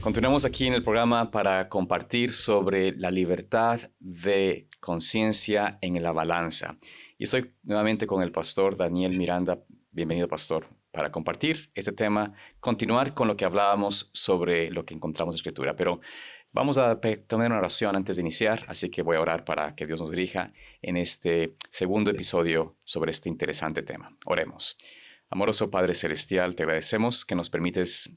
Continuamos aquí en el programa para compartir sobre la libertad de conciencia en la balanza. Y estoy nuevamente con el pastor Daniel Miranda. Bienvenido, pastor, para compartir este tema, continuar con lo que hablábamos sobre lo que encontramos en la Escritura. Pero vamos a tener una oración antes de iniciar, así que voy a orar para que Dios nos dirija en este segundo episodio sobre este interesante tema. Oremos. Amoroso Padre Celestial, te agradecemos que nos permites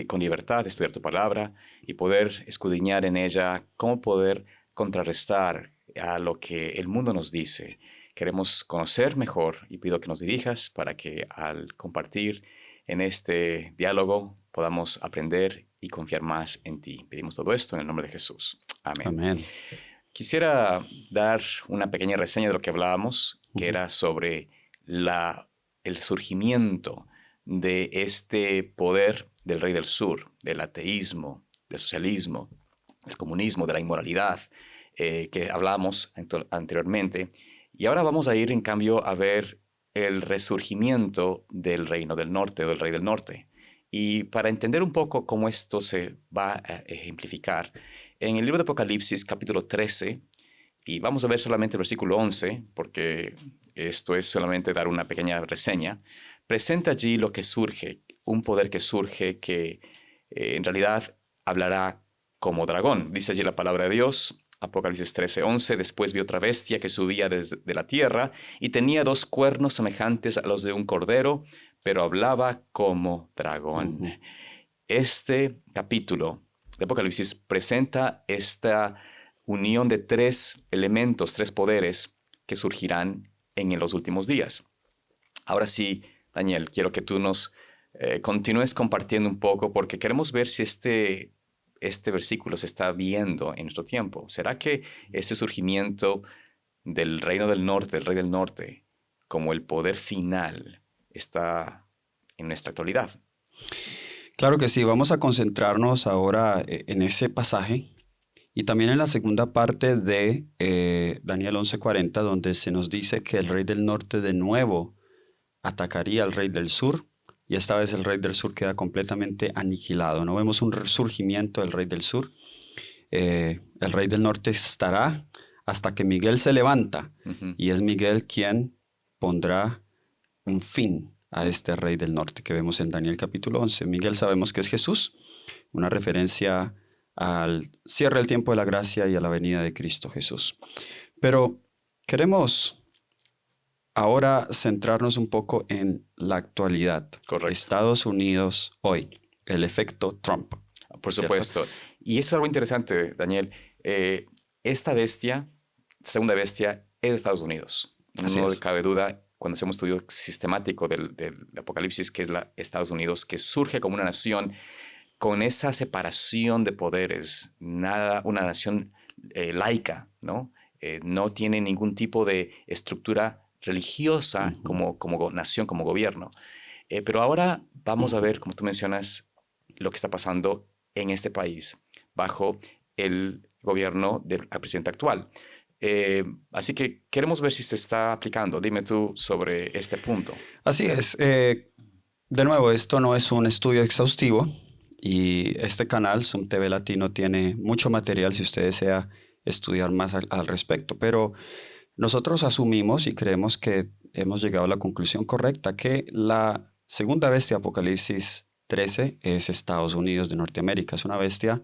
con libertad estudiar tu palabra y poder escudriñar en ella cómo poder contrarrestar a lo que el mundo nos dice. Queremos conocer mejor y pido que nos dirijas para que al compartir en este diálogo podamos aprender y confiar más en ti. Pedimos todo esto en el nombre de Jesús. Amén. Amén. Quisiera dar una pequeña reseña de lo que hablábamos, que era sobre el surgimiento de este poder del Rey del Sur, del ateísmo, del socialismo, del comunismo, de la inmoralidad, que hablábamos anteriormente. Y ahora vamos a ir, en cambio, a ver el resurgimiento del Reino del Norte o del Rey del Norte. Y para entender un poco cómo esto se va a ejemplificar, en el libro de Apocalipsis, capítulo 13, y vamos a ver solamente el versículo 11, porque esto es solamente dar una pequeña reseña, presenta allí lo que surge, un poder que surge que en realidad hablará como dragón. Dice allí la palabra de Dios, Apocalipsis 13:11, después vi otra bestia que subía desde la tierra y tenía 2 cuernos semejantes a los de un cordero, pero hablaba como dragón. Este capítulo de Apocalipsis presenta esta unión de 3 elementos, 3 poderes que surgirán en los últimos días. Ahora sí, Daniel, quiero que tú nos continúes compartiendo un poco porque queremos ver si este versículo se está viendo en nuestro tiempo. ¿Será que este surgimiento del reino del norte, del rey del norte, como el poder final, está en nuestra actualidad? Claro que sí, vamos a concentrarnos ahora en ese pasaje y también en la segunda parte de Daniel 11:40, donde se nos dice que el rey del norte de nuevo atacaría al rey del sur, y esta vez el rey del sur queda completamente aniquilado. No vemos un resurgimiento del rey del sur. El rey del norte estará hasta que Miguel se levanta, y es Miguel quien pondrá un fin a este rey del norte que vemos en Daniel capítulo 11. Miguel sabemos que es Jesús, una referencia al cierre del tiempo de la gracia y a la venida de Cristo Jesús. Pero queremos ahora centrarnos un poco en la actualidad. Correcto. Estados Unidos hoy, el efecto Trump. Por supuesto. Y eso es algo interesante, Daniel. Esta bestia, segunda bestia, es de Estados Unidos. No cabe duda, cuando hacemos un estudio sistemático del Apocalipsis, que es Estados Unidos, que surge como una nación con esa separación de poderes, una nación laica, ¿no? No tiene ningún tipo de estructura religiosa como nación, como gobierno. Pero ahora vamos a ver, como tú mencionas, lo que está pasando en este país bajo el gobierno del presidente actual. Así que queremos ver si se está aplicando. Dime tú sobre este punto. Así es. De nuevo, esto no es un estudio exhaustivo y este canal, Zoom TV Latino, tiene mucho material si usted desea estudiar más al respecto. Pero nosotros asumimos y creemos que hemos llegado a la conclusión correcta, que la segunda bestia de Apocalipsis 13 es Estados Unidos de Norteamérica. Es una bestia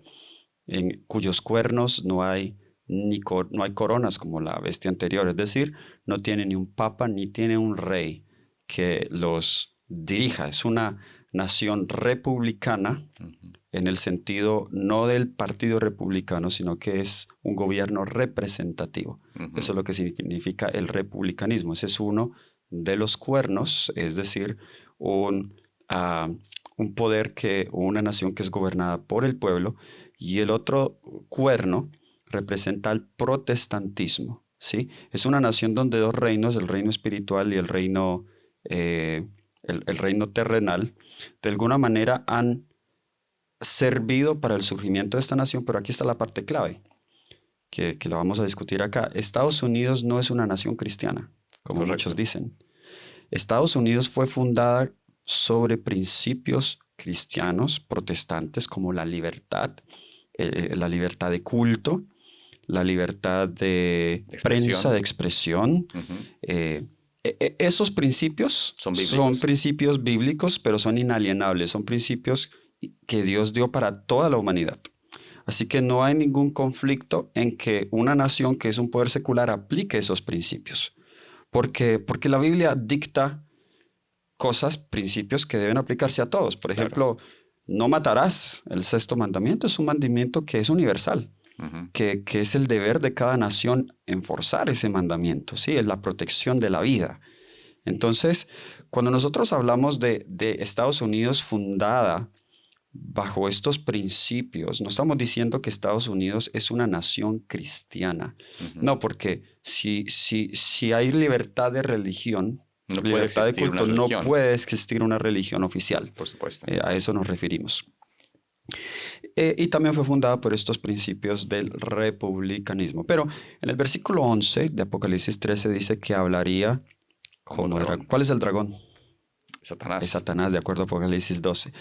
en cuyos cuernos no hay coronas como la bestia anterior. Es decir, no tiene ni un papa ni tiene un rey que los dirija. Es una nación republicana en el sentido no del partido republicano, sino que es un gobierno representativo. Eso es lo que significa el republicanismo. Ese es uno de los cuernos, es decir, un poder o una nación que es gobernada por el pueblo, y el otro cuerno representa el protestantismo, ¿sí? Es una nación donde 2 reinos, el reino espiritual y el reino terrenal, de alguna manera han servido para el surgimiento de esta nación. Pero aquí está la parte clave, que la vamos a discutir acá. Estados Unidos no es una nación cristiana, como muchos dicen. Estados Unidos fue fundada sobre principios cristianos, protestantes, como la libertad de culto, la libertad de prensa, de expresión. Esos principios son principios bíblicos, pero son inalienables, son principios que Dios dio para toda la humanidad. Así que no hay ningún conflicto en que una nación que es un poder secular aplique esos principios. Porque la Biblia dicta cosas, principios que deben aplicarse a todos. Por ejemplo, no matarás. El sexto mandamiento es un mandamiento que es universal, que es el deber de cada nación enforzar ese mandamiento, ¿sí? Es la protección de la vida. Entonces, cuando nosotros hablamos de Estados Unidos fundada bajo estos principios, no estamos diciendo que Estados Unidos es una nación cristiana. No, porque si hay libertad de religión, libertad de culto, no puede existir una religión oficial. Por supuesto. A eso nos referimos. Y también fue fundada por estos principios del republicanismo. Pero en el versículo 11 de Apocalipsis 13 dice que hablaría como dragón. ¿Cuál es el dragón? Satanás. Es Satanás, de acuerdo a Apocalipsis 12.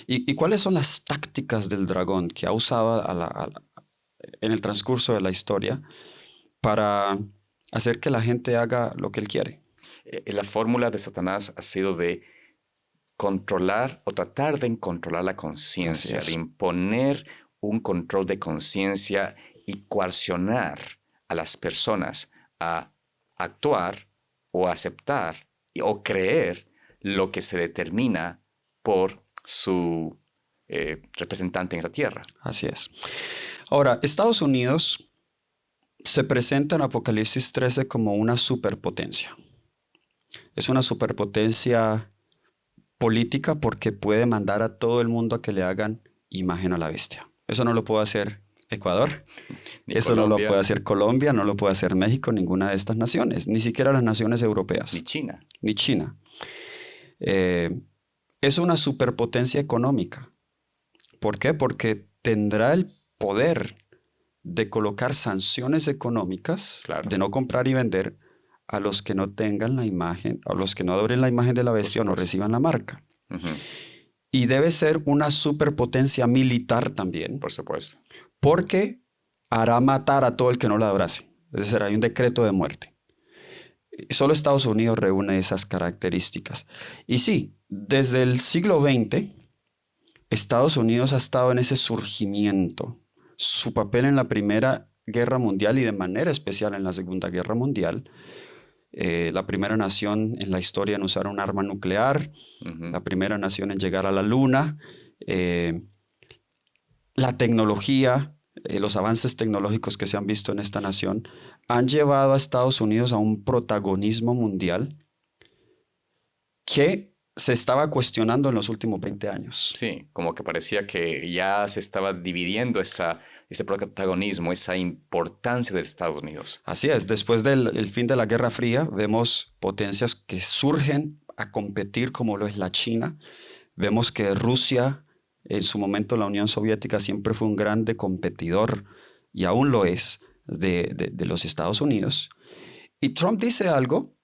¿Y cuáles son las tácticas del dragón que ha usado en el transcurso de la historia para hacer que la gente haga lo que él quiere? La fórmula de Satanás ha sido de controlar o tratar de controlar la conciencia, de imponer un control de conciencia y coaccionar a las personas a actuar o aceptar o creer lo que se determina por su representante en esa tierra. Así es. Ahora, Estados Unidos se presenta en Apocalipsis 13 como una superpotencia. Es una superpotencia política porque puede mandar a todo el mundo a que le hagan imagen a la bestia. Eso no lo puede hacer Ecuador, eso no lo puede hacer Colombia, no lo puede hacer México, ninguna de estas naciones, ni siquiera las naciones europeas. Ni China. Ni China. Es una superpotencia económica. ¿Por qué? Porque tendrá el poder de colocar sanciones económicas, de no comprar y vender a los que no tengan la imagen, a los que no adoren la imagen de la bestia o no reciban la marca. Y debe ser una superpotencia militar también. Por supuesto. Porque hará matar a todo el que no la adorase. Es decir, hay un decreto de muerte. Solo Estados Unidos reúne esas características. Y sí, desde el siglo XX, Estados Unidos ha estado en ese surgimiento. Su papel en la Primera Guerra Mundial y de manera especial en la Segunda Guerra Mundial. La primera nación en la historia en usar un arma nuclear. La primera nación en llegar a la Luna. La tecnología, los avances tecnológicos que se han visto en esta nación han llevado a Estados Unidos a un protagonismo mundial que se estaba cuestionando en los últimos 20 años. Sí, como que parecía que ya se estaba dividiendo ese protagonismo, esa importancia de Estados Unidos. Así es. Después del fin de la Guerra Fría, vemos potencias que surgen a competir como lo es la China. Vemos que Rusia, en su momento la Unión Soviética, siempre fue un grande competidor y aún lo es de los Estados Unidos. Y Trump dice algo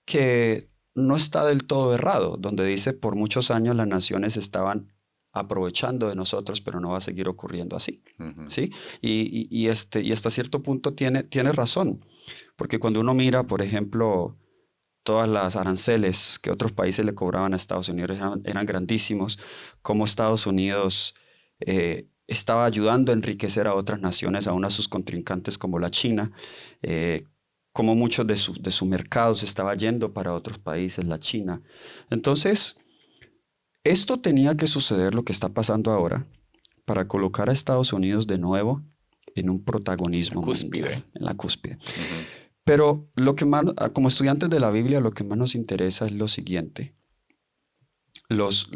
que no está del todo errado, donde dice por muchos años las naciones estaban aprovechando de nosotros, pero no va a seguir ocurriendo así. ¿Sí? Y hasta cierto punto tiene razón, porque cuando uno mira, por ejemplo, todas las aranceles que otros países le cobraban a Estados Unidos eran grandísimos, como Estados Unidos estaba ayudando a enriquecer a otras naciones, aún a sus contrincantes como la China, como muchos de su mercado se estaba yendo para otros países, la China. Entonces, esto tenía que suceder, lo que está pasando ahora, para colocar a Estados Unidos de nuevo en un protagonismo mundial, en la cúspide. Pero lo que más, como estudiantes de la Biblia, lo que más nos interesa es lo siguiente. Los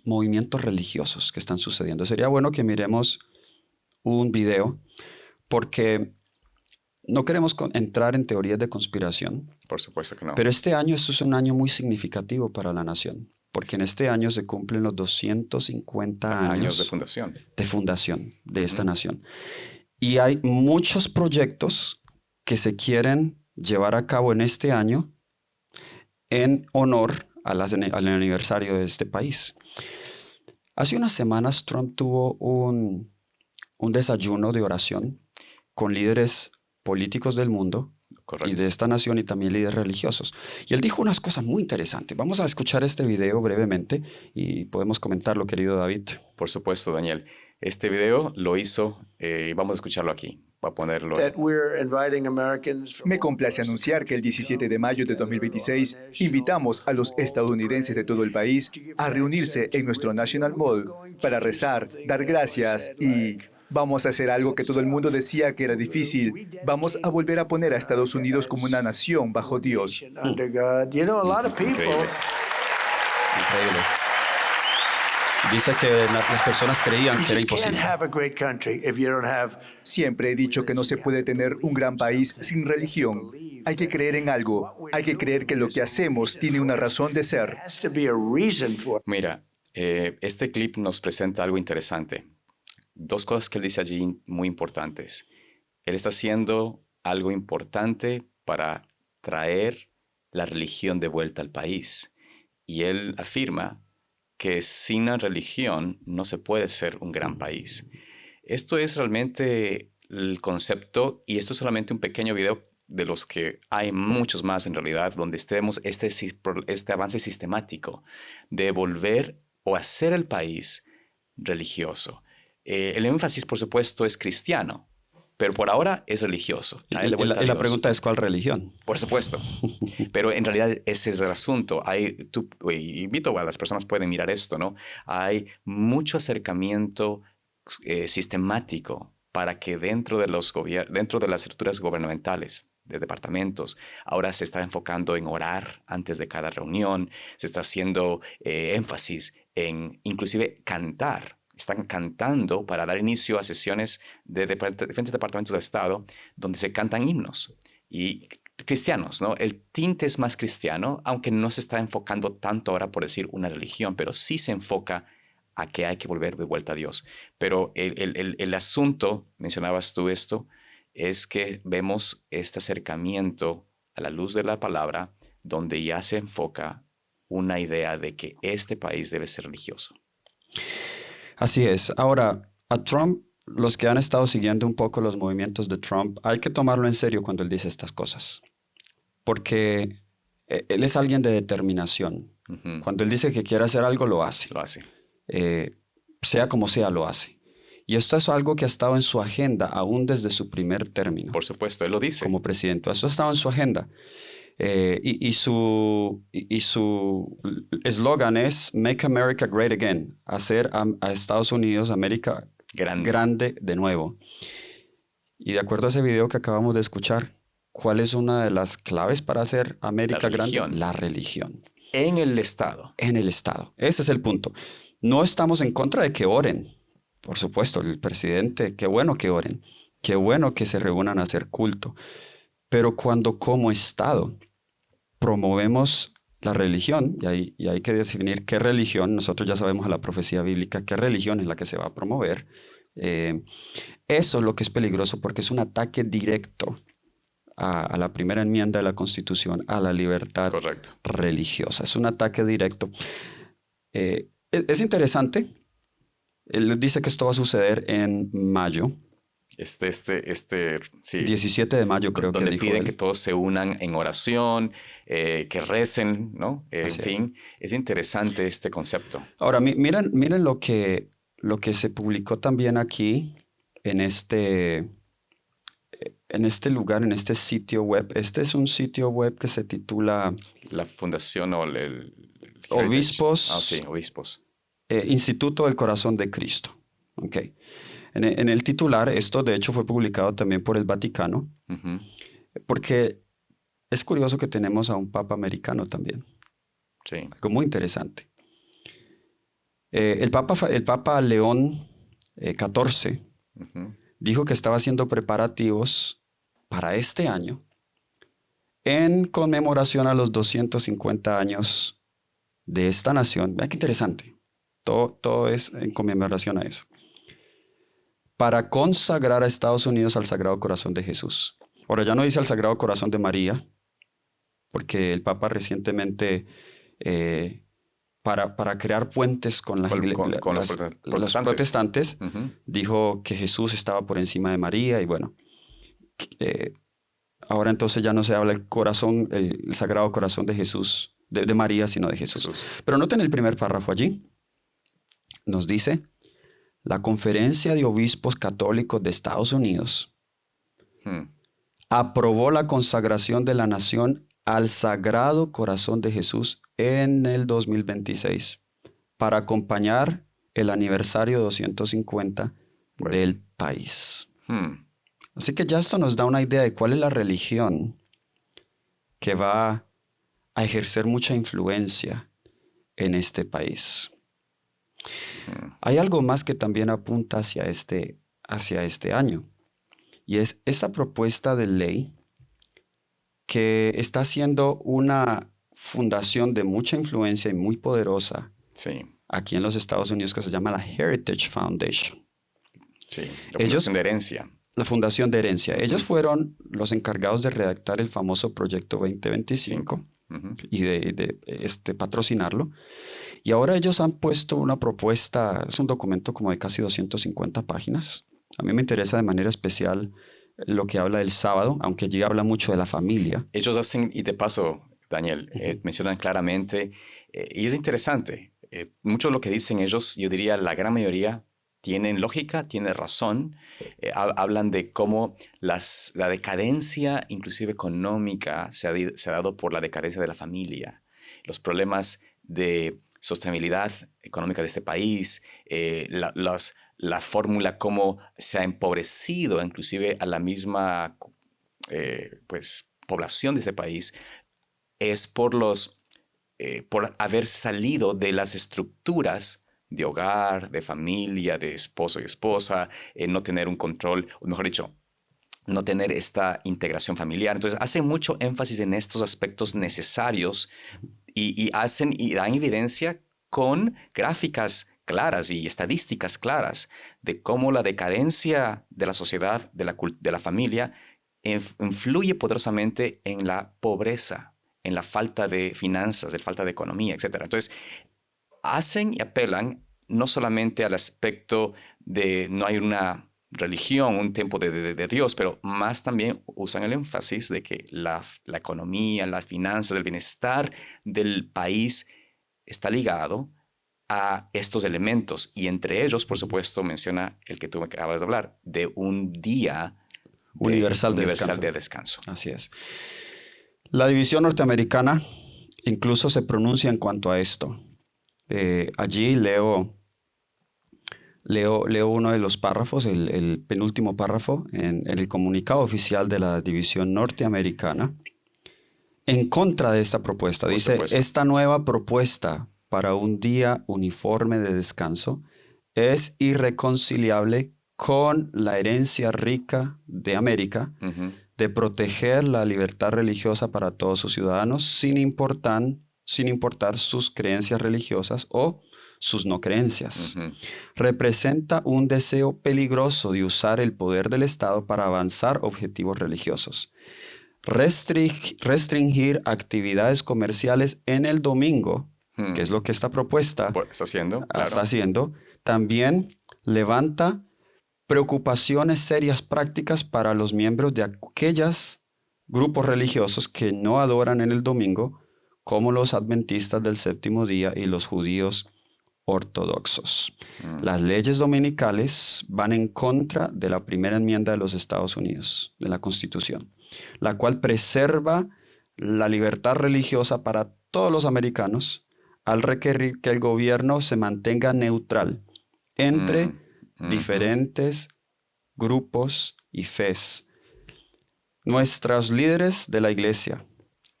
movimientos religiosos que están sucediendo. Sería bueno que miremos un video porque no queremos entrar en teorías de conspiración. Por supuesto que no. Pero este año, esto es un año muy significativo para la nación. Porque en este año se cumplen los 250 años de fundación de esta nación. Y hay muchos proyectos que se quieren llevar a cabo en este año en honor al aniversario de este país. Hace unas semanas Trump tuvo un desayuno de oración con líderes políticos del mundo y Correcto. de esta nación y también líderes religiosos. Y él dijo unas cosas muy interesantes. Vamos a escuchar este video brevemente y podemos comentarlo, querido David. Por supuesto, Daniel. Este video lo hizo, vamos a escucharlo aquí. Voy a ponerlo. Me complace anunciar que el 17 de mayo de 2026 invitamos a los estadounidenses de todo el país a reunirse en nuestro National Mall para rezar, dar gracias y vamos a hacer algo que todo el mundo decía que era difícil. Vamos a volver a poner a Estados Unidos como una nación bajo Dios. Increíble. Increíble. Dice que las personas creían que era imposible. Siempre he dicho que no se puede tener un gran país sin religión. Hay que creer en algo. Hay que creer que lo que hacemos tiene una razón de ser. Mira, este clip nos presenta algo interesante. Dos cosas que él dice allí muy importantes. Él está haciendo algo importante para traer la religión de vuelta al país. Y él afirma que sin la religión no se puede ser un gran país. Esto es realmente el concepto, y esto es solamente un pequeño video de los que hay muchos más en realidad, donde tenemos este avance sistemático de volver o hacer el país religioso. El énfasis, por supuesto, es cristiano, pero por ahora es religioso. Y la pregunta es, ¿cuál religión? Por supuesto. Pero en realidad ese es el asunto. Invito a las personas pueden mirar esto, ¿no? Hay mucho acercamiento sistemático para que dentro de las estructuras gubernamentales, de departamentos, ahora se está enfocando en orar antes de cada reunión, se está haciendo énfasis en inclusive cantar. Están cantando para dar inicio a sesiones de diferentes departamentos de Estado donde se cantan himnos y cristianos, ¿no? El tinte es más cristiano, aunque no se está enfocando tanto ahora por decir una religión, pero sí se enfoca a que hay que volver de vuelta a Dios. Pero el asunto, mencionabas tú esto, es que vemos este acercamiento a la luz de la palabra donde ya se enfoca una idea de que este país debe ser religioso. Así es. Ahora, a Trump, los que han estado siguiendo un poco los movimientos de Trump, hay que tomarlo en serio cuando él dice estas cosas. Porque él es alguien de determinación. Uh-huh. Cuando él dice que quiere hacer algo, lo hace. Lo hace. Sea como sea, lo hace. Y esto es algo que ha estado en su agenda aún desde su primer término. Por supuesto, él lo dice. Como presidente. Eso ha estado en su agenda. Y su eslogan es Make America Great Again, hacer a Estados Unidos, América grande de nuevo. Y de acuerdo a ese video que acabamos de escuchar, ¿cuál es una de las claves para hacer América grande? La religión. En el Estado. En el Estado. Ese es el punto. No estamos en contra de que oren. Por supuesto, el presidente, qué bueno que oren. Qué bueno que se reúnan a hacer culto. Pero cuando como Estado promovemos la religión, y hay que definir qué religión, nosotros ya sabemos a la profecía bíblica qué religión es la que se va a promover, eso es lo que es peligroso porque es un ataque directo a la primera enmienda de la Constitución, a la libertad religiosa. Es un ataque directo. Es interesante. Él dice que esto va a suceder en mayo. Sí. 17 de mayo creo que dijo. Donde piden que todos se unan en oración, que recen, ¿no? En fin, es interesante este concepto. Ahora, miren lo que se publicó también aquí en este lugar, en este sitio web. Este es un sitio web que se titula... La fundación o el Obispos. Sí, Obispos. Instituto del Corazón de Cristo. Ok. En el titular, esto de hecho fue publicado también por el Vaticano, uh-huh. Porque es curioso que tenemos a un papa americano también. Sí. Algo muy interesante. El papa León XIV uh-huh. dijo que estaba haciendo preparativos para este año en conmemoración a los 250 años de esta nación. Vean qué interesante. Todo es en conmemoración a eso. Para consagrar a Estados Unidos al Sagrado Corazón de Jesús. Ahora ya no dice al Sagrado Corazón de María, porque el Papa recientemente para crear puentes con, con los los protestantes. protestantes, dijo que Jesús estaba por encima de María y bueno, ahora entonces ya no se habla el Sagrado Corazón de Jesús, de María, sino de Jesús. Pero noten el primer párrafo allí. Nos dice, la Conferencia de Obispos Católicos de Estados Unidos aprobó la consagración de la nación al Sagrado Corazón de Jesús en el 2026 para acompañar el aniversario 250 del país. Así que ya esto nos da una idea de cuál es la religión que va a ejercer mucha influencia en este país. Hay algo más que también apunta hacia este año, y es esa propuesta de ley que está haciendo una fundación de mucha influencia y muy poderosa aquí en los Estados Unidos que se llama la Heritage Foundation. Sí, la Fundación de Herencia. La Fundación de Herencia. Ellos fueron los encargados de redactar el famoso Proyecto 2025 y de patrocinarlo. Y ahora ellos han puesto una propuesta, es un documento como de casi 250 páginas. A mí me interesa de manera especial lo que habla del sábado, aunque allí habla mucho de la familia. Ellos hacen, y de paso, Daniel, mencionan claramente, y es interesante, mucho de lo que dicen ellos, yo diría la gran mayoría, tienen lógica, tienen razón. Hablan de cómo la decadencia, inclusive económica, se ha dado por la decadencia de la familia. Los problemas de sostenibilidad económica de este país, la fórmula cómo se ha empobrecido inclusive a la misma población de este país, es por haber salido de las estructuras de hogar, de familia, de esposo y esposa, no tener un control, o mejor dicho, no tener esta integración familiar. Entonces, hacen mucho énfasis en estos aspectos necesarios y dan evidencia con gráficas claras y estadísticas claras de cómo la decadencia de la sociedad, de la familia, influye poderosamente en la pobreza, en la falta de finanzas, de falta de economía, etc. Entonces, hacen y apelan no solamente al aspecto de no hay una religión, un templo de Dios, pero más también usan el énfasis de que la economía, las finanzas, el bienestar del país está ligado a estos elementos. Y entre ellos, por supuesto, menciona el que tú me acabas de hablar, de un día universal de descanso. Así es. La división norteamericana incluso se pronuncia en cuanto a esto. Allí leo uno de los párrafos, el penúltimo párrafo, en el comunicado oficial de la división norteamericana, en contra de esta propuesta. Dice, esta nueva propuesta para un día uniforme de descanso es irreconciliable con la herencia rica de América de proteger la libertad religiosa para todos sus ciudadanos sin importar sus creencias religiosas o sus no creencias. Representa un deseo peligroso de usar el poder del Estado para avanzar objetivos religiosos. Restringir actividades comerciales en el domingo, que es lo que esta propuesta está haciendo, también levanta preocupaciones serias prácticas para los miembros de aquellos grupos religiosos que no adoran en el domingo, como los adventistas del séptimo día y los judíos ortodoxos. Las leyes dominicales van en contra de la primera enmienda de los Estados Unidos, de la Constitución, la cual preserva la libertad religiosa para todos los americanos al requerir que el gobierno se mantenga neutral entre diferentes grupos y fes. Nuestros líderes de la iglesia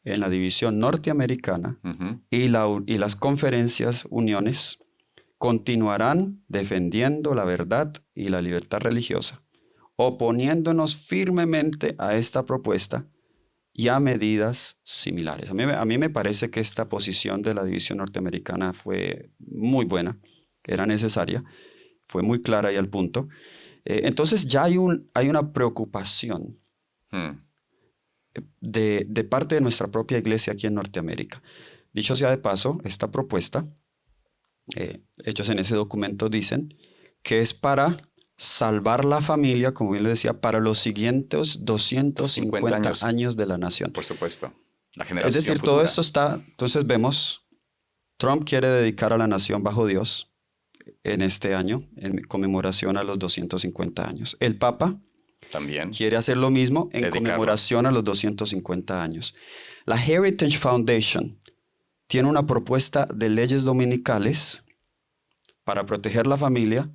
en la división norteamericana y las conferencias, uniones, continuarán defendiendo la verdad y la libertad religiosa, oponiéndonos firmemente a esta propuesta y a medidas similares. A mí me parece que esta posición de la división norteamericana fue muy buena, era necesaria, fue muy clara y al punto. Entonces ya hay una preocupación de parte de nuestra propia iglesia aquí en Norteamérica. Dicho sea de paso, esta propuesta Ellos en ese documento dicen que es para salvar la familia, como bien le decía, para los siguientes 250 años de la nación. Por supuesto. La generación Es decir, futura. todo esto está, entonces vemos, Trump quiere dedicar a la nación bajo Dios en este año, en conmemoración a los 250 años. El Papa también quiere hacer lo mismo en conmemoración a los 250 años. La Heritage Foundation tiene una propuesta de leyes dominicales para proteger la familia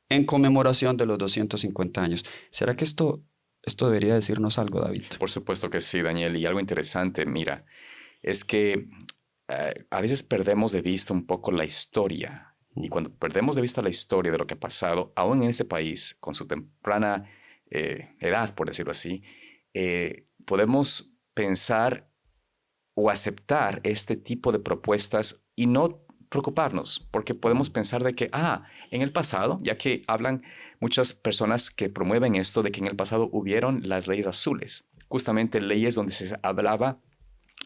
en conmemoración de los 250 años. ¿Será que esto debería decirnos algo, David? Por supuesto que sí, Daniel. Y algo interesante, mira, es que a veces perdemos de vista un poco la historia. Y cuando perdemos de vista la historia de lo que ha pasado, aún en este país, con su temprana edad, por decirlo así, podemos pensar o aceptar este tipo de propuestas y no preocuparnos, porque podemos pensar de que, en el pasado, ya que hablan muchas personas que promueven esto, de que en el pasado hubieron las leyes azules, justamente leyes donde se hablaba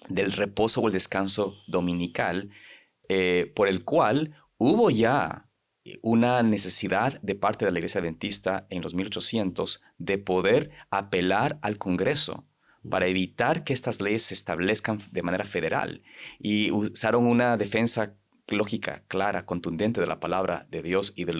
del reposo o el descanso dominical, por el cual hubo ya una necesidad de parte de la Iglesia Adventista en los 1800 de poder apelar al Congreso para evitar que estas leyes se establezcan de manera federal. Y usaron una defensa lógica, clara, contundente de la palabra de Dios y de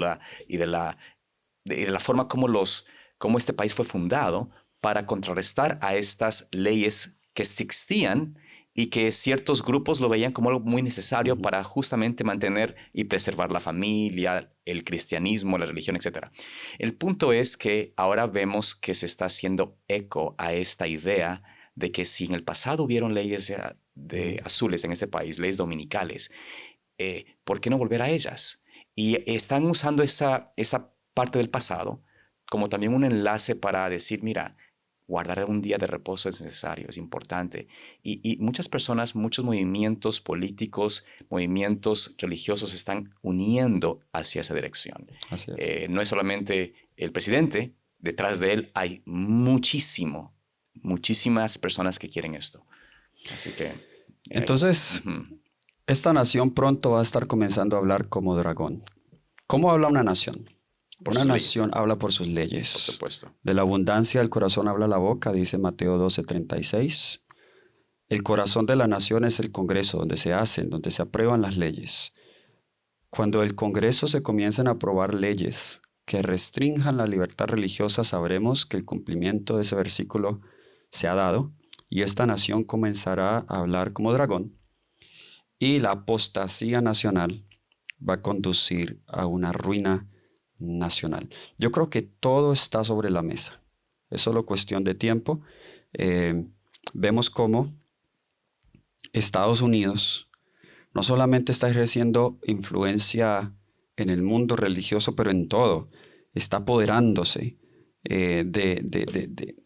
la forma como este país fue fundado para contrarrestar a estas leyes que existían y que ciertos grupos lo veían como algo muy necesario para justamente mantener y preservar la familia, el cristianismo, la religión, etc. El punto es que ahora vemos que se está haciendo eco a esta idea de que si en el pasado hubieron leyes de azules en este país, leyes dominicales, ¿por qué no volver a ellas? Y están usando esa parte del pasado como también un enlace para decir, mira, guardar un día de reposo es necesario, es importante. Y muchas personas, muchos movimientos políticos, movimientos religiosos se están uniendo hacia esa dirección. Así es. No es solamente el presidente, detrás de él hay muchísimas personas que quieren esto. Así que... Entonces, esta nación pronto va a estar comenzando a hablar como dragón. ¿Cómo habla una nación? Una nación habla por sus leyes. Por supuesto. De la abundancia del corazón habla la boca, dice Mateo 12:36. El corazón de la nación es el Congreso, donde se hacen, donde se aprueban las leyes. Cuando el Congreso se comiencen a aprobar leyes que restrinjan la libertad religiosa, sabremos que el cumplimiento de ese versículo se ha dado y esta nación comenzará a hablar como dragón y la apostasía nacional va a conducir a una ruina nacional. Yo creo que todo está sobre la mesa. Es solo cuestión de tiempo. Vemos cómo Estados Unidos no solamente está ejerciendo influencia en el mundo religioso, pero en todo. Está apoderándose de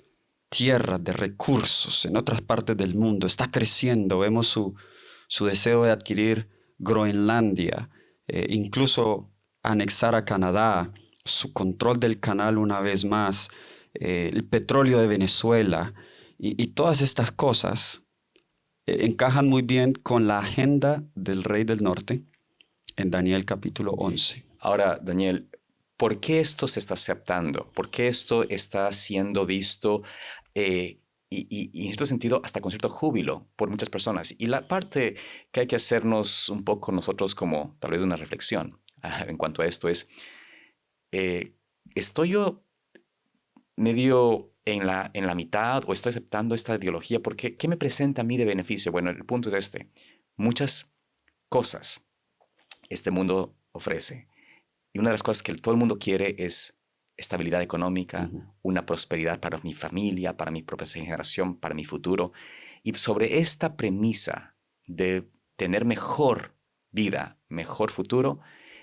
tierras, de recursos en otras partes del mundo. Está creciendo. Vemos su deseo de adquirir Groenlandia, incluso anexar a Canadá, su control del canal una vez más, el petróleo de Venezuela y todas estas cosas encajan muy bien con la agenda del rey del norte en Daniel capítulo 11. Ahora, Daniel, ¿por qué esto se está aceptando? ¿Por qué esto está siendo visto y en cierto sentido hasta con cierto júbilo por muchas personas? Y la parte que hay que hacernos un poco nosotros como tal vez una reflexión en cuanto a esto es, ¿estoy yo medio en la mitad o estoy aceptando esta ideología? Porque ¿qué me presenta a mí de beneficio? Bueno, el punto es este. Muchas cosas este mundo ofrece. Y una de las cosas que todo el mundo quiere es estabilidad económica, una prosperidad para mi familia, para mi propia generación, para mi futuro. Y sobre esta premisa de tener mejor vida, mejor futuro,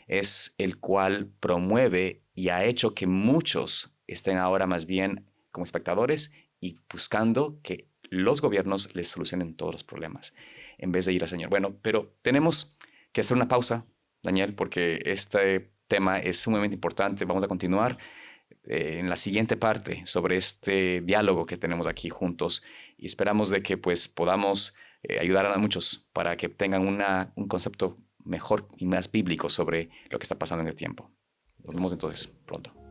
es el cual promueve y ha hecho que muchos estén ahora más bien como espectadores y buscando que los gobiernos les solucionen todos los problemas en vez de ir al Señor. Bueno, pero tenemos que hacer una pausa, Daniel, porque este tema es sumamente importante. Vamos a continuar en la siguiente parte sobre este diálogo que tenemos aquí juntos y esperamos de que pues podamos ayudar a muchos para que tengan un concepto mejor y más bíblico sobre lo que está pasando en el tiempo. Nos vemos entonces pronto.